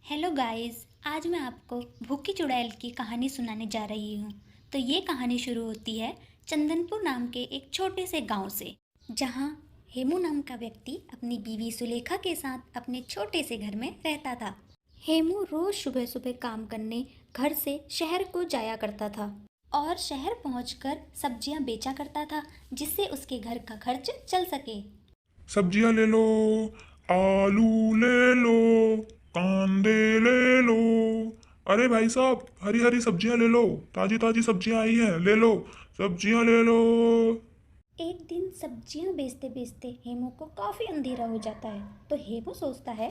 Hello guys. आज मैं आपको भूखी चुड़ैल की कहानी सुनाने जा रही हूँ। तो ये कहानी शुरू होती है चंदनपुर नाम के एक छोटे से गांव से, जहाँ हेमू नाम का व्यक्ति अपनी बीवी सुलेखा के साथ अपने छोटे से घर में रहता था। हेमू रोज सुबह सुबह काम करने घर से शहर को जाया करता था और शहर पहुंचकर सब्जियां बेचा करता था, जिससे उसके घर का खर्च चल सके। सब्जियां ले लो, आलू ले लो, कांदे ले लो। अरे भाई साहब, हरी हरी सब्जियां ले लो, ताजी ताजी सब्जियां आई हैं, ले लो, सब्जियां ले लो। एक दिन सब्जियां बेचते बेचते हेमू को काफी अंधेरा हो जाता है। तो हेमू सोचता है,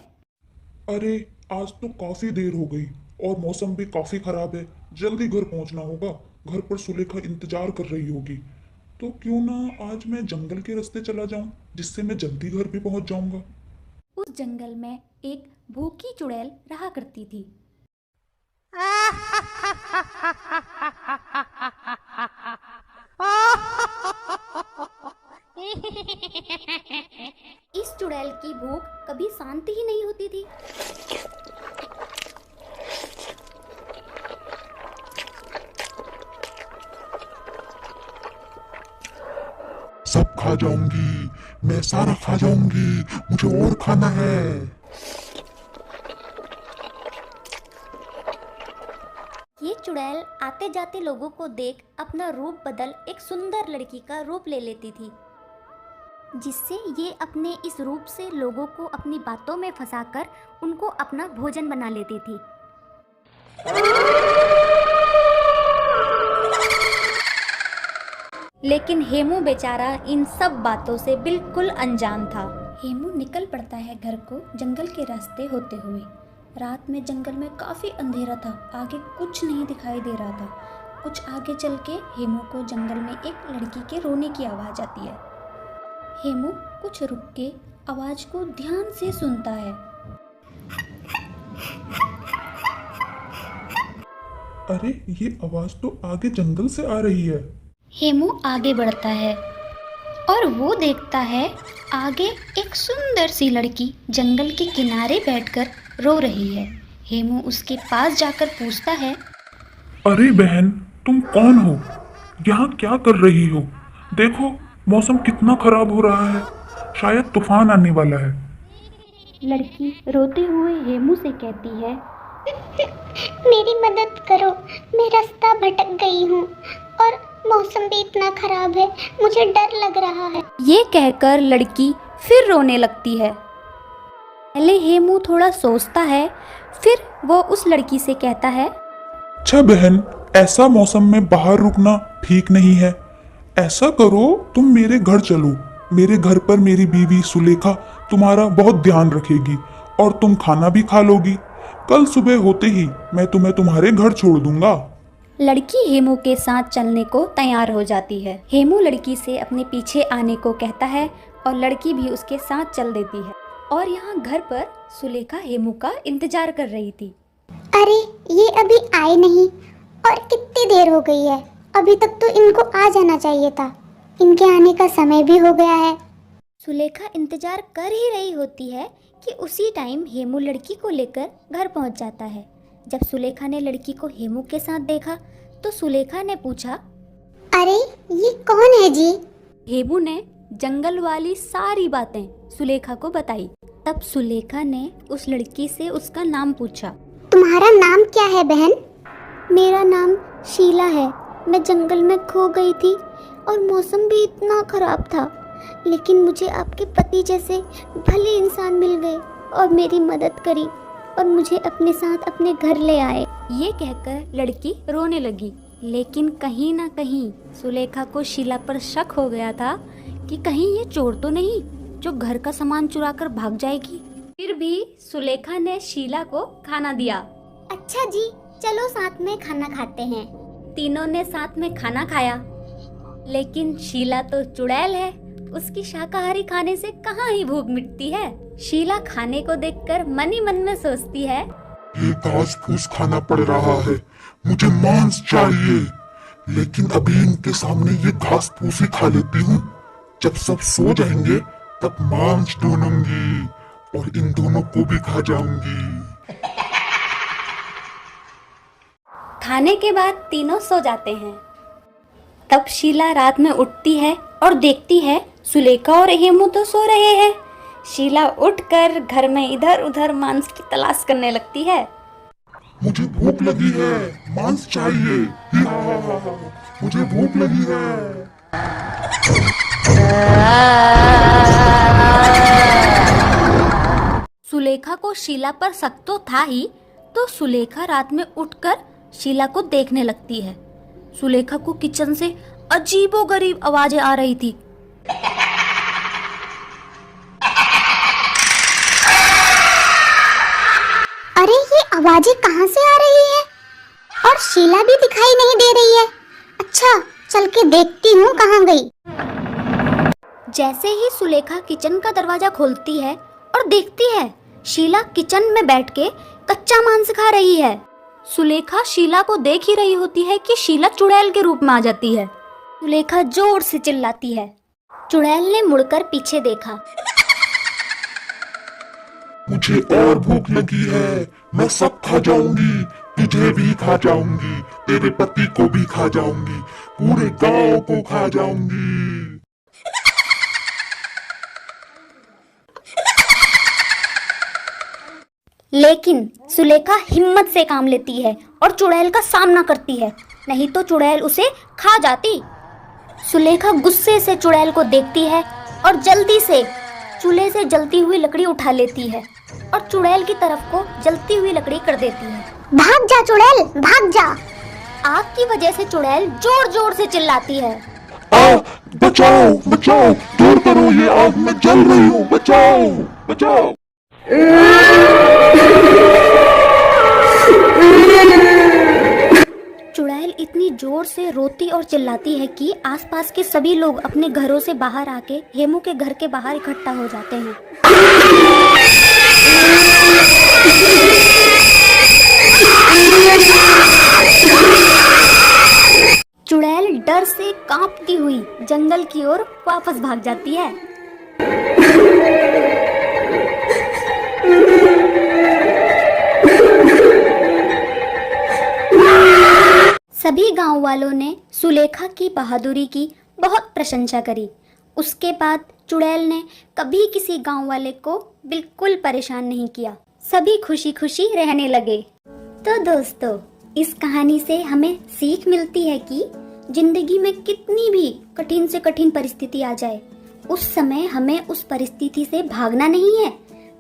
अरे, आज तो काफी देर हो गई और मौसम भी काफी खराब है। जल्दी घर पहुंचना होगा। घर पर सुलेखा इंतजार कर रही होगी। तो क्यों ना आज मैं जंगल के रास्ते चला जाऊं, जिससे मैं जल्दी घर भी पहुंच जाऊंगा। उस जंगल में एक भूखी चुड़ैल रहा करती थी। इस चुड़ैल की भूख कभी शांत ही नहीं होती थी। सब खा जाऊंगी, मैं सारा खा जाऊंगी, मुझे और खाना है। ये चुड़ैल आते जाते लोगों को देख अपना रूप बदल एक सुंदर लड़की का रूप ले लेती थी, जिससे ये अपने इस रूप से लोगों को अपनी बातों में फंसाकर उनको अपना भोजन बना लेती थी। लेकिन हेमू बेचारा इन सब बातों से बिल्कुल अनजान था। हेमू निकल पड़ता है घर को जंगल के रास्ते होते हुए। रात में जंगल में काफी अंधेरा था, आगे कुछ नहीं दिखाई दे रहा था। कुछ आगे चल के हेमू को जंगल में एक लड़की के रोने की आवाज आती है। हेमू कुछ रुक के आवाज को ध्यान से सुनता है। अरे, ये आवाज तो आगे जंगल से आ रही है। हेमू आगे बढ़ता है और वो देखता है आगे एक सुंदर सी लड़की जंगल के किनारे बैठकर रो रही है। हेमू उसके पास जाकर पूछता है, अरे बहन, तुम कौन हो? यहाँ क्या कर रही हो? देखो, मौसम कितना खराब हो रहा है। शायद तूफान आने वाला है। लड़की रोते हुए हेमू से कहती है, मेरी मदद करो, मैं रास्ता भटक गई हूँ और मौसम भी इतना खराब है, मुझे डर लग रहा है। ये कहकर लड़की फिर रोने लगती है। पहले हेमू थोड़ा सोचता है, फिर वो उस लड़की से कहता है, अच्छा बहन, ऐसा मौसम में बाहर रुकना ठीक नहीं है। ऐसा करो, तुम मेरे घर चलो। मेरे घर पर मेरी बीवी सुलेखा तुम्हारा बहुत ध्यान रखेगी और तुम खाना भी खा लोगी। कल सुबह होते ही मैं तुम्हें तुम्हारे घर छोड़ दूंगा। लड़की हेमू के साथ चलने को तैयार हो जाती है। हेमू लड़की से अपने पीछे आने को कहता है और लड़की भी उसके साथ चल देती है। और यहाँ घर पर सुलेखा हेमू का इंतजार कर रही थी। अरे, ये अभी आए नहीं और कितनी देर हो गई है। अभी तक तो इनको आ जाना चाहिए था, इनके आने का समय भी हो गया है। सुलेखा इंतजार कर ही रही होती है कि उसी टाइम हेमू लड़की को लेकर घर पहुंच जाता है। जब सुलेखा ने लड़की को हेमू के साथ देखा तो सुलेखा ने पूछा, अरे, ये कौन है जी? हेमू ने जंगल वाली सारी बातें सुलेखा को बताई। तब सुलेखा ने उस लड़की से उसका नाम पूछा। तुम्हारा नाम क्या है बहन? मेरा नाम शीला है। मैं जंगल में खो गई थी और मौसम भी इतना खराब था, लेकिन मुझे आपके पति जैसे भले इंसान मिल गए और मेरी मदद करी और मुझे अपने साथ अपने घर ले आए। ये कहकर लड़की रोने लगी। लेकिन कहीं ना कहीं सुलेखा को शीला पर शक हो गया था कि कहीं ये चोर तो नहीं जो घर का सामान चुरा कर भाग जाएगी। फिर भी सुलेखा ने शीला को खाना दिया। अच्छा जी, चलो साथ में खाना खाते हैं। तीनों ने साथ में खाना खाया। लेकिन शीला तो चुड़ैल है, उसकी शाकाहारी खाने से कहाँ ही भूख मिटती है। शीला खाने को देखकर मन ही मन में सोचती है, ये घास फूस खाना पड़ रहा है, मुझे मांस चाहिए। लेकिन अभी इनके सामने ये घास फूस ही खा लेती हूँ। जब सब सो जाएंगे तब मांस ढूंढूंगी और इन दोनों को भी खा जाऊंगी। खाने के बाद तीनों सो जाते हैं। तब शीला रात में उठती है और देखती है सुलेखा और हेमू तो सो रहे हैं। शीला उठकर घर में इधर उधर मांस की तलाश करने लगती है। मुझे भूख लगी है, मांस चाहिए। ही हा हा हा हा। मुझे भूख लगी है। सुलेखा को शीला पर शक तो था ही, तो सुलेखा रात में उठकर शीला को देखने लगती है। सुलेखा को किचन से अजीबोगरीब आवाजें आ रही थी। अरे ये आवाजें कहाँ से आ रही है? और शीला भी दिखाई नहीं दे रही है। अच्छा, चल के देखती हूँ कहाँ गई। जैसे ही सुलेखा किचन का दरवाजा खोलती है और देखती है शीला किचन में बैठ के कच्चा मांस खा रही है। सुलेखा शीला को देख ही रही होती है कि शीला चुड़ैल के रूप में आ जाती है। सुलेखा जोर से चिल्लाती है। चुड़ैल ने मुड़कर पीछे देखा। मुझे और भूख लगी है, मैं सब खा जाऊंगी, तुझे भी खा जाऊंगी, तेरे पति को भी खा जाऊंगी, पूरे गांव को खा जाऊंगी। लेकिन सुलेखा हिम्मत से काम लेती है और चुड़ैल का सामना करती है, नहीं तो चुड़ैल उसे खा जाती। सुलेखा गुस्से से चुड़ैल को देखती है और जल्दी से चूल्हे से जलती हुई लकड़ी उठा लेती है और चुड़ैल की तरफ को जलती हुई लकड़ी कर देती है। भाग जा चुड़ैल, भाग जा। आग की वजह से चुड़ैल जोर जोर से चिल्लाती है। बचाओ बचाओ, दूर करो ये आग, मैं जल रही हूँ, बचाओ बचाओ। चुड़ैल इतनी जोर से रोती और चिल्लाती है कि आसपास के सभी लोग अपने घरों से बाहर आके हेमू के घर के बाहर इकट्ठा हो जाते हैं। चुड़ैल डर से कांपती हुई जंगल की ओर वापस भाग जाती है। सभी गांव वालों ने सुलेखा की बहादुरी की बहुत प्रशंसा करी। उसके बाद चुड़ैल ने कभी किसी गांव वाले को बिल्कुल परेशान नहीं किया। सभी खुशी खुशी रहने लगे। तो दोस्तों, इस कहानी से हमें सीख मिलती है कि जिंदगी में कितनी भी कठिन से कठिन परिस्थिति आ जाए, उस समय हमें उस परिस्थिति से भागना नहीं है,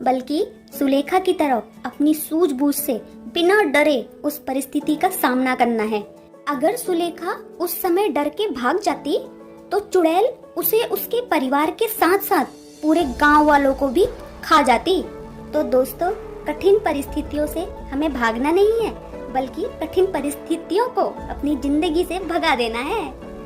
बल्कि सुलेखा की तरह अपनी सूझबूझ से बिना डरे उस परिस्थिति का सामना करना है। अगर सुलेखा उस समय डर के भाग जाती तो चुड़ैल उसे उसके परिवार के साथ साथ पूरे गांव वालों को भी खा जाती। तो दोस्तों, कठिन परिस्थितियों से हमें भागना नहीं है, बल्कि कठिन परिस्थितियों को अपनी जिंदगी से भगा देना है।